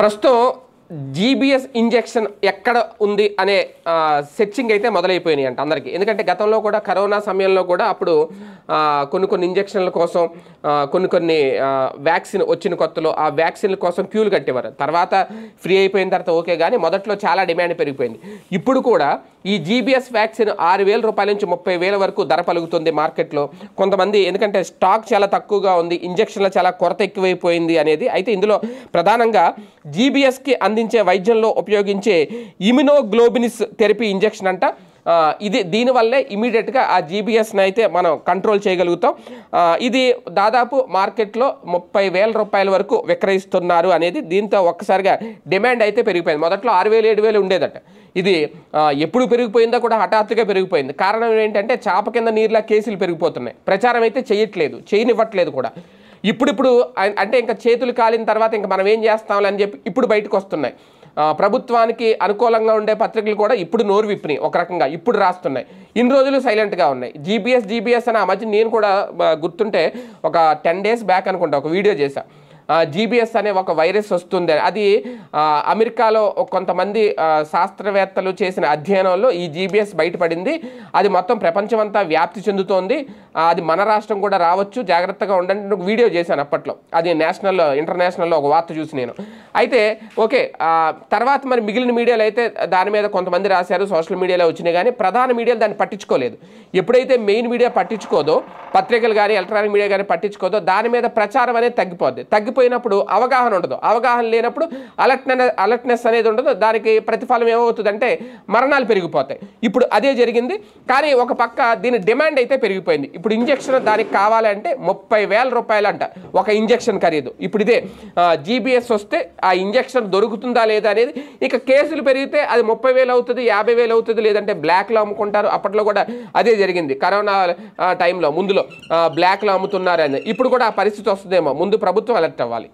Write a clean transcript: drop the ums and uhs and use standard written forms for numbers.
ప్రస్తుతం GBs injection ఎక్కడ ఉంది అనే సెర్చింగ్ అయితే మొదలైపోయినాయి అంట అందరికీ. ఎందుకంటే గతంలో కూడా కరోనా సమయంలో కూడా అప్పుడు కొన్ని ఇంజెక్షన్ల కోసం కొన్ని వ్యాక్సిన్ వచ్చిన కొత్తలో ఆ వ్యాక్సిన్ల కోసం క్యూలు కట్టేవారు. తర్వాత ఫ్రీ అయిపోయిన తర్వాత ఓకే, కానీ మొదట్లో చాలా డిమాండ్ పెరిగిపోయింది. ఇప్పుడు కూడా ఈ జీబీఎస్ వ్యాక్సిన్ 6,000 రూపాయల నుంచి 30,000 వరకు ధర పలుకుతుంది మార్కెట్లో. కొంతమంది ఎందుకంటే స్టాక్ చాలా తక్కువగా ఉంది, ఇంజెక్షన్ల చాలా కొరత ఎక్కువైపోయింది అనేది. అయితే ఇందులో ప్రధానంగా జీబీఎస్కి అందించే వైద్యంలో ఉపయోగించే ఇమ్యునోగ్లోబినిస్ థెరపీ ఇంజెక్షన్ అంట. దీనివల్లే ఇమీడియట్గా ఆ జీబీఎస్ని అయితే మనం కంట్రోల్ చేయగలుగుతాం. ఇది దాదాపు మార్కెట్లో 30,000 రూపాయల వరకు విక్రయిస్తున్నారు అనేది. దీంతో ఒక్కసారిగా డిమాండ్ అయితే పెరిగిపోయింది. మొదట్లో 6,000 7,000 ఉండేదట. ఇది ఎప్పుడు పెరిగిపోయిందో కూడా హఠాత్తుగా పెరిగిపోయింది. కారణం ఏంటంటే చాప కింద నీరులా కేసులు పెరిగిపోతున్నాయి. ప్రచారం అయితే చేయనివ్వట్లేదు కూడా. ఇప్పుడు అంటే ఇంకా చేతులు కాలిన తర్వాత ఇంకా మనం ఏం చేస్తాం అని చెప్పి ఇప్పుడు బయటకు వస్తున్నాయి. ప్రభుత్వానికి అనుకూలంగా ఉండే పత్రికలు కూడా ఇప్పుడు నోరు విప్పినాయి, ఒక రకంగా ఇప్పుడు రాస్తున్నాయి. ఇన్ని రోజులు సైలెంట్గా ఉన్నాయి. జీబీఎస్ అని ఆ మధ్య నేను కూడా గుర్తుంటే ఒక 10 days బ్యాక్ అనుకుంటా ఒక వీడియో చేశా. జీబీఎస్ అనే ఒక వైరస్ వస్తుంది. అది అమెరికాలో కొంతమంది శాస్త్రవేత్తలు చేసిన అధ్యయనంలో ఈ జీబీఎస్ బయటపడింది. అది మొత్తం ప్రపంచమంతా వ్యాప్తి చెందుతోంది. అది మన రాష్ట్రం కూడా రావచ్చు, జాగ్రత్తగా ఉండండి ఒక వీడియో చేశాను అప్పట్లో. అది ఇంటర్నేషనల్లో ఒక వార్త చూసి నేను. అయితే ఓకే, తర్వాత మరి మిగిలిన మీడియాలు అయితే దాని మీద కొంతమంది రాశారు, సోషల్ మీడియాలో వచ్చినాయి, కానీ ప్రధాన మీడియాలు దాన్ని పట్టించుకోలేదు. ఎప్పుడైతే మెయిన్ మీడియా పట్టించుకోదో, పత్రికలు కానీ ఎలక్ట్రానిక్ మీడియా కానీ పట్టించుకోదో, దాని మీద ప్రచారం అనేది తగ్గిపోయినప్పుడు అవగాహన ఉండదు. అవగాహన లేనప్పుడు అలర్ట్నెస్ అనేది ఉండదు. దానికి ప్రతిఫలం ఏమవుతుందంటే మరణాలు పెరిగిపోతాయి. ఇప్పుడు అదే జరిగింది. కానీ ఒక పక్క దీని డిమాండ్ అయితే పెరిగిపోయింది. ఇప్పుడు ఇంజెక్షన్ దానికి కావాలంటే 30,000 రూపాయలు అంట ఒక ఇంజెక్షన్ ఖరీదు. ఇప్పుడు ఇదే జీబీఎస్ వస్తే ఆ ఇంజెక్షన్ దొరుకుతుందా లేదా అనేది. ఇక కేసులు పెరిగితే అది 30,000 అవుతుంది, 50,000 అవుతుంది, లేదంటే బ్లాక్లో అమ్ముకుంటారు. అప్పట్లో కూడా అదే జరిగింది. కరోనా టైంలో ముందులో బ్లాక్లో అమ్ముతున్నారు అని. ఇప్పుడు కూడా ఆ పరిస్థితి వస్తుందేమో. ముందు ప్రభుత్వం అలర్ట్ అవ్వాలి.